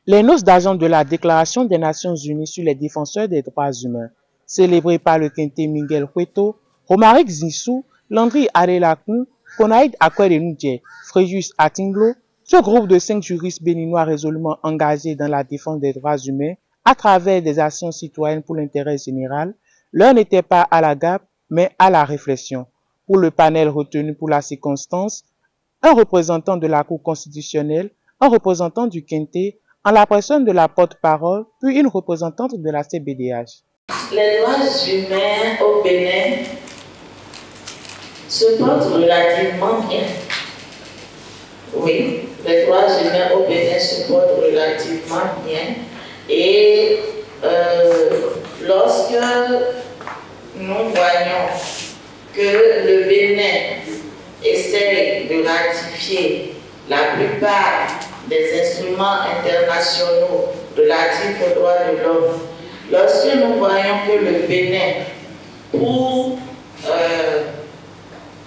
Les noces d'argent de la Déclaration des Nations Unies sur les défenseurs des droits humains, célébrées par le quintet Miguel Cueto, Romaric Zinsou, Landry Arelacun, Konaïd Akwerenudje, Fréjus Atinglo, ce groupe de 5 juristes béninois résolument engagés dans la défense des droits humains à travers des actions citoyennes pour l'intérêt général, l'heure n'était pas à la gape, mais à la réflexion. Pour le panel retenu pour la circonstance, un représentant de la Cour constitutionnelle, un représentant du quintet, en la personne de la porte-parole, puis une représentante de la CBDH. Les droits humains au Bénin se portent relativement bien. Oui, les droits humains au Bénin se portent relativement bien. Et lorsque nous voyons que le Bénin essaye de ratifier la plupart des instruments internationaux relatifs aux droits de l'homme, lorsque nous voyons que le Bénin, pour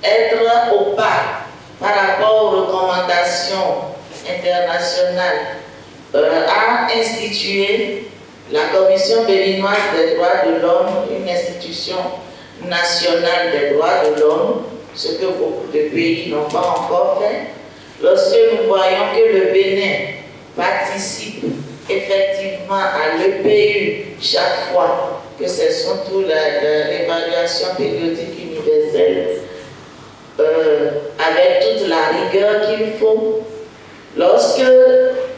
être au pas par rapport aux recommandations internationales, a institué la Commission béninoise des droits de l'homme, une institution nationale des droits de l'homme, ce que beaucoup de pays n'ont pas encore fait. Lorsque nous voyons que le Bénin participe effectivement à l'EPU chaque fois que ce sont tout l'évaluation périodique universelle avec toute la rigueur qu'il faut, lorsque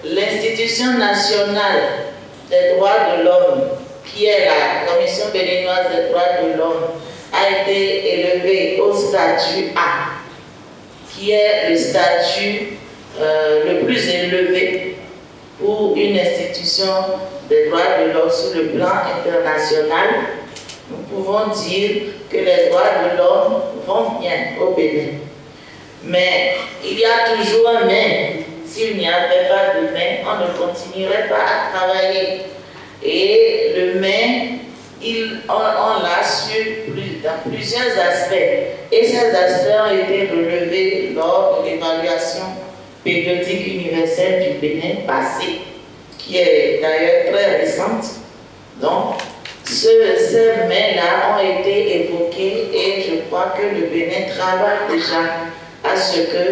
l'institution nationale des droits de l'homme, qui est la Commission béninoise des droits de l'homme, a été élevée au statut A, qui est le statut le plus élevé pour une institution des droits de l'homme sur le plan international, nous pouvons dire que les droits de l'homme vont bien au Bénin. Mais il y a toujours un mais. S'il n'y avait pas de mais, on ne continuerait pas à travailler. Et le mais, on l'a su dans plusieurs aspects. Et ces aspects ont été relevés lors de l'évaluation périodique universelle du Bénin passé, qui est d'ailleurs très récente. Donc, ces mais-là ont été évoqués et je crois que le Bénin travaille déjà à ce que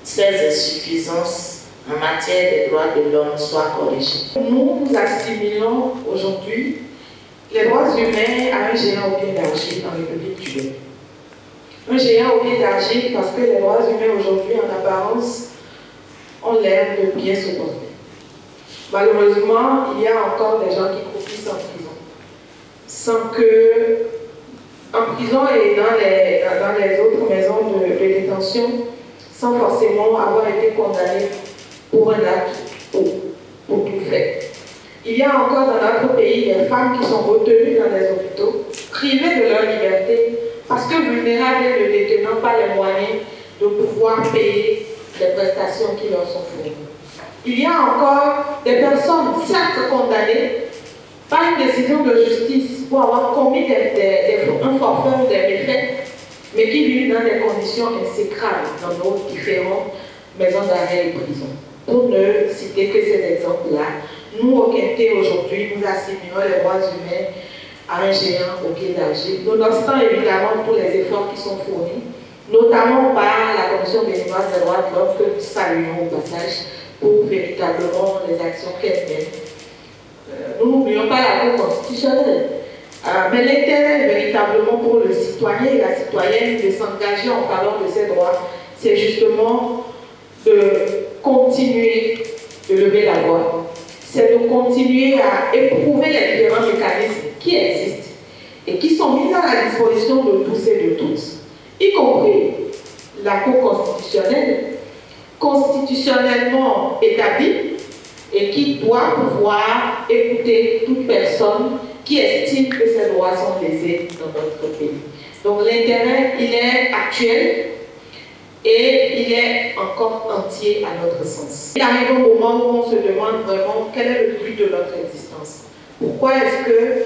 ces insuffisances en matière des droits de l'homme soient corrigées. Nous assimilons aujourd'hui les droits humains à un géant au pied d'argile dans le République du Bénin. Un géant au pied d'argile parce que les droits humains aujourd'hui en apparence ont l'air de bien se porter. Malheureusement, il y a encore des gens qui croupissent en prison, sans que, en prison et dans les autres maisons de détention, sans forcément avoir été condamnés pour un acte pour tout fait. Il y a encore dans notre pays des femmes qui sont retenues dans les hôpitaux, privées de leur liberté, parce que vulnérables et ne détenant pas les moyens de pouvoir payer les prestations qui leur sont fournies. Il y a encore des personnes, certes condamnées, par une décision de justice pour avoir commis un forfait ou des méfaits, mais qui vivent dans des conditions exécrables dans nos différentes maisons d'arrêt et prisons. Pour ne citer que ces exemples-là, nous, au Quintet, aujourd'hui, nous assimilons les droits humains à un géant au pied d'argile, nonobstant évidemment tous les efforts qui sont fournis, notamment par la Commission béninoise des droits de l'homme, que nous saluons au passage, pour véritablement les actions qu'elle mène. Nous n'oublions pas la Cour constitutionnelle. Mais l'intérêt véritablement pour le citoyen et la citoyenne de s'engager en faveur de ses droits, c'est justement de continuer de lever la voix, c'est de continuer à éprouver les différents mécanismes qui existent et qui sont mis à la disposition de tous et de toutes, y compris la Cour constitutionnelle, constitutionnellement établie et qui doit pouvoir écouter toute personne qui estime que ses droits sont lésés dans notre pays. Donc l'intérêt, il est actuel et il est encore entier à notre sens. Il arrive au moment où on se demande vraiment quel est le but de notre existence. Pourquoi est-ce que,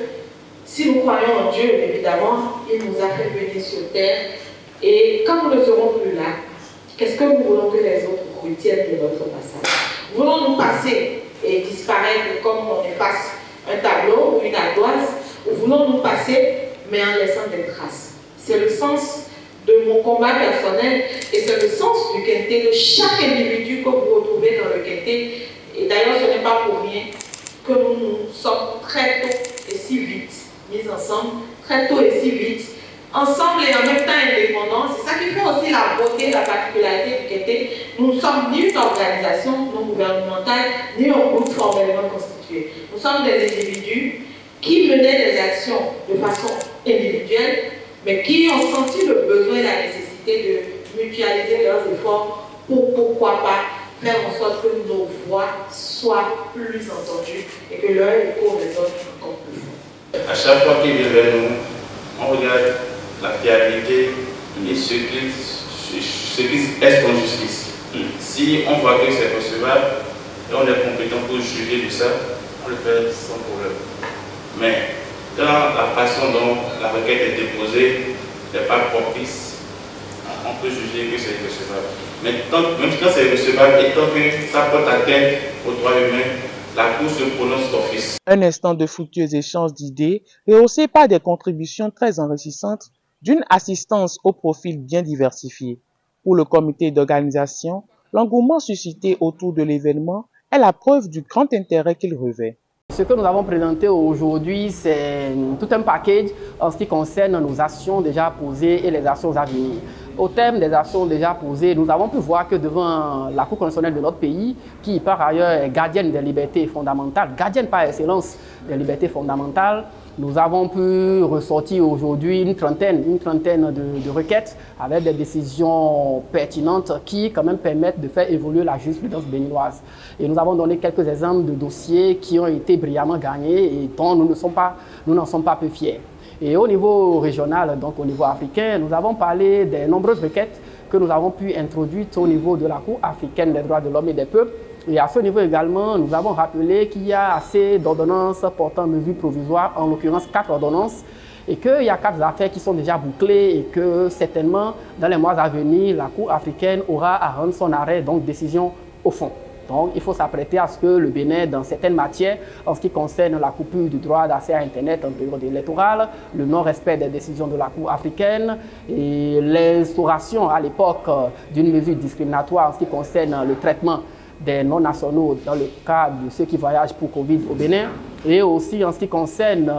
si nous croyons en Dieu, évidemment, il nous a fait venir sur terre, et quand nous ne serons plus là, qu'est-ce que nous voulons que les autres retiennent de notre passage? Voulons-nous passer et disparaître paraître comme on efface un tableau ou une ardoise, ou voulons-nous passer, mais en laissant des traces? C'est le sens de mon combat personnel et c'est le sens du Quintet, de chaque individu que vous retrouvez dans le Quintet. Et d'ailleurs, ce n'est pas pour rien que nous sommes très tôt et si vite mis ensemble, très tôt et si vite, ensemble et en même temps indépendants. C'est ça qui fait aussi la beauté, la particularité du Quintet. Nous ne sommes ni une organisation non gouvernementale, ni un groupe formellement constitué. Nous sommes des individus qui menaient des actions de façon individuelle, mais qui ont senti le besoin et la nécessité de mutualiser leurs efforts pour, pourquoi pas, faire en sorte que nos voix soient plus entendues et que leur écho résonne encore plus fort. À chaque fois qu'ils viennent vers nous, on regarde la fiabilité et ce qui est en justice. Si on voit que c'est recevable et on est compétent pour juger de ça, on le fait sans problème. Mais quand la façon dont la requête est déposée n'est pas propice, on peut juger que c'est recevable. Mais même quand c'est recevable et tant que ça porte atteinte aux droits humains, la Cour se prononce d'office. Un instant de fructueux échange d'idées, rehaussé par des contributions très enrichissantes, d'une assistance au profil bien diversifié. Pour le comité d'organisation, l'engouement suscité autour de l'événement est la preuve du grand intérêt qu'il revêt. Ce que nous avons présenté aujourd'hui, c'est tout un package en ce qui concerne nos actions déjà posées et les actions à venir. Au terme des actions déjà posées, nous avons pu voir que devant la Cour constitutionnelle de notre pays, qui par ailleurs est gardienne des libertés fondamentales, gardienne par excellence des libertés fondamentales, nous avons pu ressortir aujourd'hui une trentaine de requêtes avec des décisions pertinentes qui quand même permettent de faire évoluer la jurisprudence béninoise. Et nous avons donné quelques exemples de dossiers qui ont été brillamment gagnés et dont nous n'en sommes pas peu fiers. Et au niveau régional, donc au niveau africain, nous avons parlé des nombreuses requêtes que nous avons pu introduire au niveau de la Cour africaine des droits de l'homme et des peuples. Et à ce niveau également, nous avons rappelé qu'il y a assez d'ordonnances portant mesures provisoires, en l'occurrence 4 ordonnances, et qu'il y a 4 affaires qui sont déjà bouclées et que certainement, dans les mois à venir, la Cour africaine aura à rendre son arrêt, donc décision au fond. Donc, il faut s'apprêter à ce que le Bénin, dans certaines matières, en ce qui concerne la coupure du droit d'accès à Internet en période électorale, le non-respect des décisions de la Cour africaine et l'instauration à l'époque d'une mesure discriminatoire en ce qui concerne le traitement des non-nationaux dans le cadre de ceux qui voyagent pour Covid au Bénin, et aussi en ce qui concerne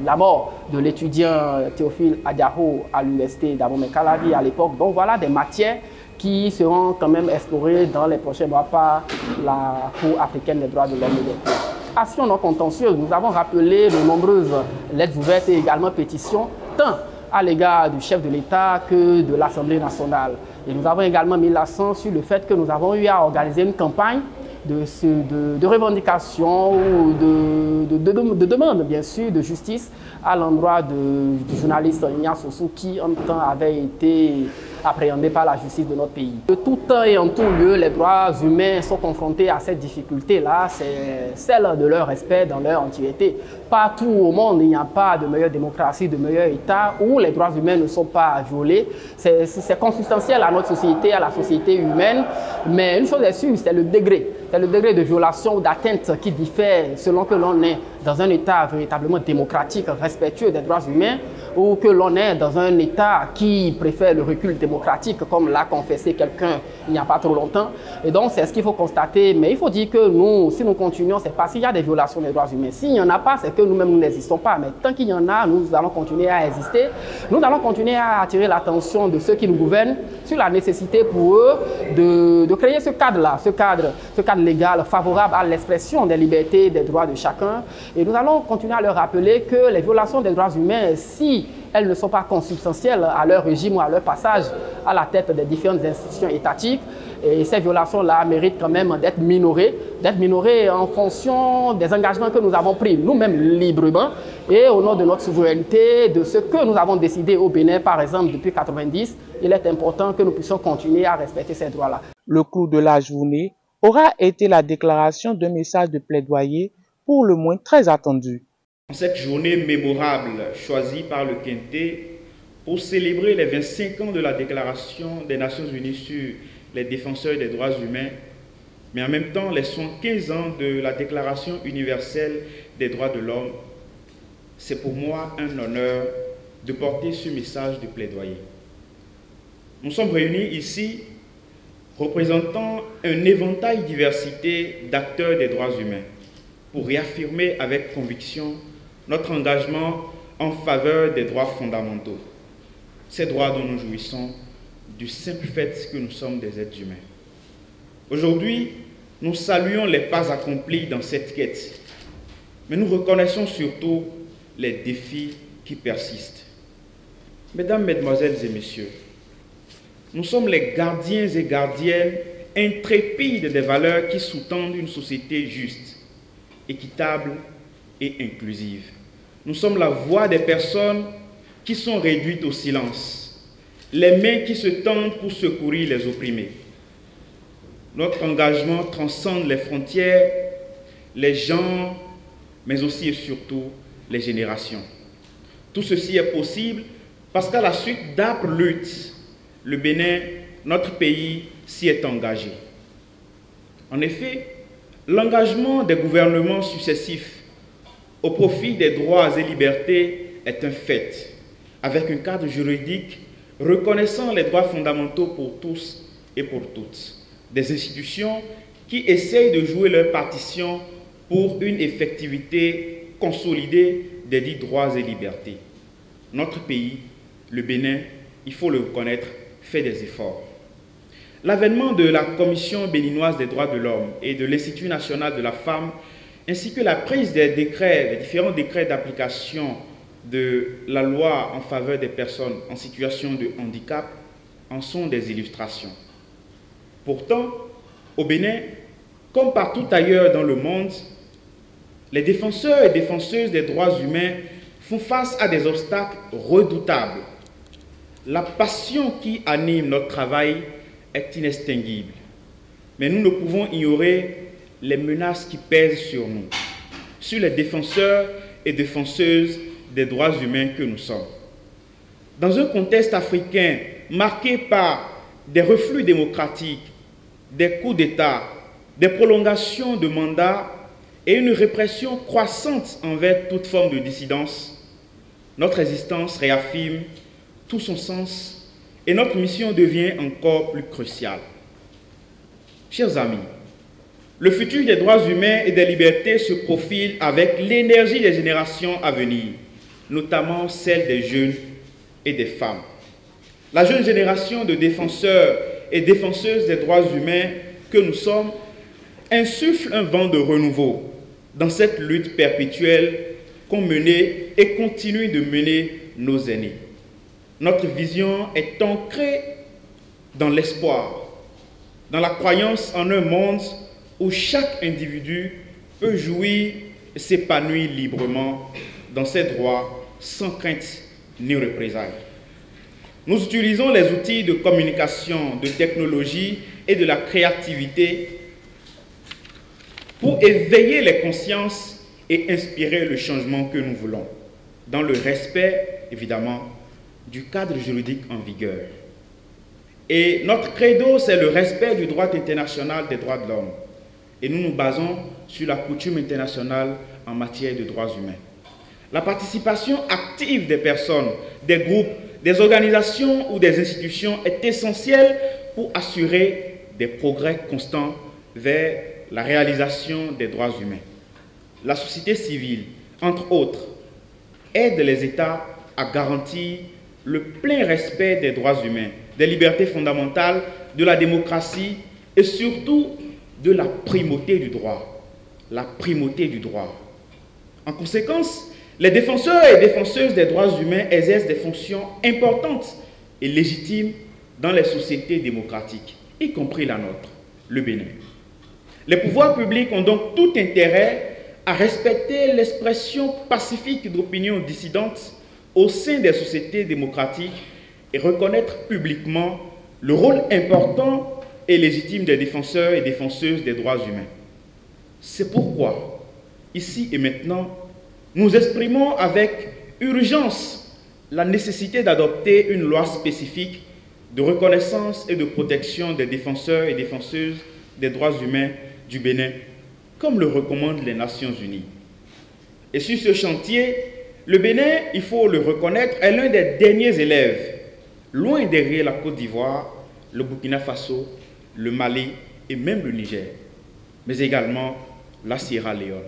la mort de l'étudiant Théophile Adiaho à l'université d'Abomey-Calavi à l'époque. Donc voilà des matières qui seront quand même explorées dans les prochains mois par la Cour africaine des droits de l'homme et des peuples. Action non contentieuse, nous avons rappelé de nombreuses lettres ouvertes et également pétitions, tant à l'égard du chef de l'État que de l'Assemblée nationale. Et nous avons également mis l'accent sur le fait que nous avons eu à organiser une campagne de revendication ou de demande, bien sûr, de justice à l'endroit du journaliste Ignace Ossou qui, en même temps, avait été appréhendé par la justice de notre pays. De tout temps et en tout lieu, les droits humains sont confrontés à cette difficulté-là, c'est celle de leur respect dans leur entièreté. Partout au monde, il n'y a pas de meilleure démocratie, de meilleur État où les droits humains ne sont pas violés. C'est consubstantiel à notre société, à la société humaine, mais une chose est sûre, c'est le degré. C'est le degré de violation ou d'atteinte qui diffère selon que l'on est dans un État véritablement démocratique, respectueux des droits humains, ou que l'on est dans un État qui préfère le recul démocratique, comme l'a confessé quelqu'un il n'y a pas trop longtemps. Et donc, c'est ce qu'il faut constater. Mais il faut dire que nous, si nous continuons, c'est parce qu'il y a des violations des droits humains. S'il n'y en a pas, c'est que nous-mêmes, nous n'existons pas. Mais tant qu'il y en a, nous allons continuer à exister. Nous allons continuer à attirer l'attention de ceux qui nous gouvernent sur la nécessité pour eux de créer ce cadre-là, ce cadre légal favorable à l'expression des libertés et des droits de chacun. Et nous allons continuer à leur rappeler que les violations des droits humains, si elles ne sont pas consubstantielles à leur régime ou à leur passage à la tête des différentes institutions étatiques, et ces violations-là méritent quand même d'être minorées en fonction des engagements que nous avons pris nous-mêmes librement et au nom de notre souveraineté, de ce que nous avons décidé au Bénin, par exemple, depuis 1990. Il est important que nous puissions continuer à respecter ces droits-là. Le clou de la journée aura été la déclaration d'un message de plaidoyer pour le moins très attendu. En cette journée mémorable choisie par le Quintet pour célébrer les 25 ans de la Déclaration des Nations Unies sur les défenseurs des droits humains, mais en même temps les 75 ans de la Déclaration universelle des droits de l'homme, c'est pour moi un honneur de porter ce message de plaidoyer. Nous sommes réunis ici représentant un éventail diversité d'acteurs des droits humains pour réaffirmer avec conviction notre engagement en faveur des droits fondamentaux, ces droits dont nous jouissons du simple fait que nous sommes des êtres humains. Aujourd'hui, nous saluons les pas accomplis dans cette quête, mais nous reconnaissons surtout les défis qui persistent. Mesdames, Mesdemoiselles et Messieurs, nous sommes les gardiens et gardiennes intrépides des valeurs qui sous-tendent une société juste, équitable et inclusive. Nous sommes la voix des personnes qui sont réduites au silence, les mains qui se tendent pour secourir les opprimés. Notre engagement transcende les frontières, les genres, mais aussi et surtout les générations. Tout ceci est possible parce qu'à la suite d'âpres luttes, le Bénin, notre pays, s'y est engagé. En effet, l'engagement des gouvernements successifs au profit des droits et libertés est un fait, avec un cadre juridique reconnaissant les droits fondamentaux pour tous et pour toutes. Des institutions qui essayent de jouer leur partition pour une effectivité consolidée des dits droits et libertés. Notre pays, le Bénin, il faut le reconnaître, fait des efforts. L'avènement de la Commission béninoise des droits de l'homme et de l'Institut national de la femme, ainsi que la prise des décrets, des différents décrets d'application de la loi en faveur des personnes en situation de handicap, en sont des illustrations. Pourtant, au Bénin, comme partout ailleurs dans le monde, les défenseurs et défenseuses des droits humains font face à des obstacles redoutables. La passion qui anime notre travail est inextinguible, mais nous ne pouvons ignorer les menaces qui pèsent sur nous, sur les défenseurs et défenseuses des droits humains que nous sommes. Dans un contexte africain marqué par des reflux démocratiques, des coups d'État, des prolongations de mandats et une répression croissante envers toute forme de dissidence, notre résistance réaffirme tout son sens et notre mission devient encore plus cruciale. Chers amis, le futur des droits humains et des libertés se profile avec l'énergie des générations à venir, notamment celle des jeunes et des femmes. La jeune génération de défenseurs et défenseuses des droits humains que nous sommes insuffle un vent de renouveau dans cette lutte perpétuelle qu'ont menée et continue de mener nos aînés. Notre vision est ancrée dans l'espoir, dans la croyance en un monde où chaque individu peut jouir et s'épanouir librement dans ses droits sans crainte ni représailles. Nous utilisons les outils de communication, de technologie et de la créativité pour éveiller les consciences et inspirer le changement que nous voulons, dans le respect, évidemment, du cadre juridique en vigueur. Et notre credo, c'est le respect du droit international des droits de l'homme. Et nous nous basons sur la coutume internationale en matière de droits humains. La participation active des personnes, des groupes, des organisations ou des institutions est essentielle pour assurer des progrès constants vers la réalisation des droits humains. La société civile, entre autres, aide les États à garantir le plein respect des droits humains, des libertés fondamentales, de la démocratie et surtout de la primauté du droit. La primauté du droit. En conséquence, les défenseurs et défenseuses des droits humains exercent des fonctions importantes et légitimes dans les sociétés démocratiques, y compris la nôtre, le Bénin. Les pouvoirs publics ont donc tout intérêt à respecter l'expression pacifique d'opinions dissidentes au sein des sociétés démocratiques et reconnaître publiquement le rôle important et légitime des défenseurs et défenseuses des droits humains. C'est pourquoi, ici et maintenant, nous exprimons avec urgence la nécessité d'adopter une loi spécifique de reconnaissance et de protection des défenseurs et défenseuses des droits humains du Bénin, comme le recommandent les Nations Unies. Et sur ce chantier, le Bénin, il faut le reconnaître, est l'un des derniers élèves, loin derrière la Côte d'Ivoire, le Burkina Faso, le Mali et même le Niger, mais également la Sierra Leone.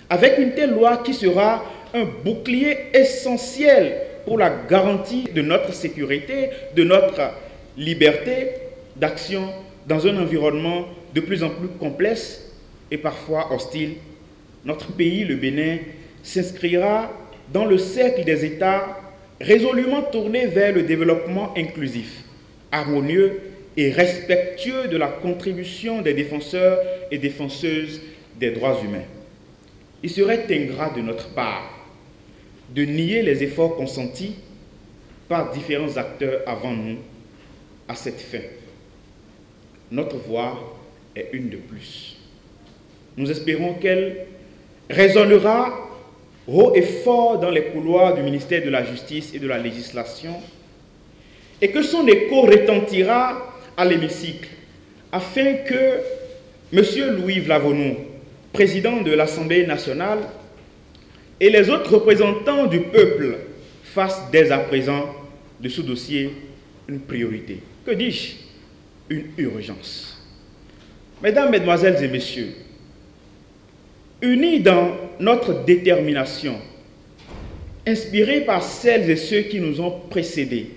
Avec une telle loi qui sera un bouclier essentiel pour la garantie de notre sécurité, de notre liberté d'action dans un environnement de plus en plus complexe et parfois hostile, notre pays, le Bénin, s'inscrira dans le cercle des États résolument tournés vers le développement inclusif, harmonieux et respectueux de la contribution des défenseurs et défenseuses des droits humains. Il serait ingrat de notre part de nier les efforts consentis par différents acteurs avant nous à cette fin. Notre voix est une de plus. Nous espérons qu'elle résonnera haut et fort dans les couloirs du ministère de la Justice et de la Législation et que son écho retentira à l'hémicycle afin que M. Louis Vlavonou, président de l'Assemblée nationale, et les autres représentants du peuple fassent dès à présent de ce dossier une priorité. Que dis-je? Une urgence. Mesdames, Mesdemoiselles et Messieurs, unis dans notre détermination, inspirés par celles et ceux qui nous ont précédés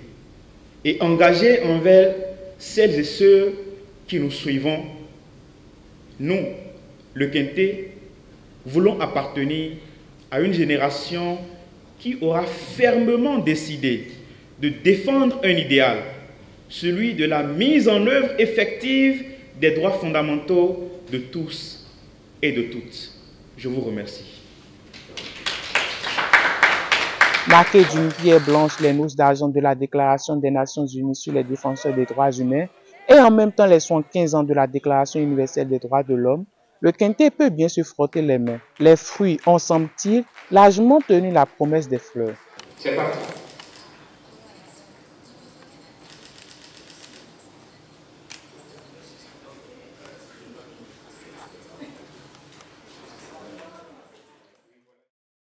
et engagés envers celles et ceux qui nous suivons, nous, le Quintet, voulons appartenir à une génération qui aura fermement décidé de défendre un idéal, celui de la mise en œuvre effective des droits fondamentaux de tous et de toutes. Je vous remercie. Marquées d'une pierre blanche les noces d'argent de la Déclaration des Nations Unies sur les défenseurs des droits humains et en même temps les 75 ans de la Déclaration universelle des droits de l'homme, le Quintet peut bien se frotter les mains. Les fruits ont, semble-t-il, largement tenu la promesse des fleurs. C'est parti.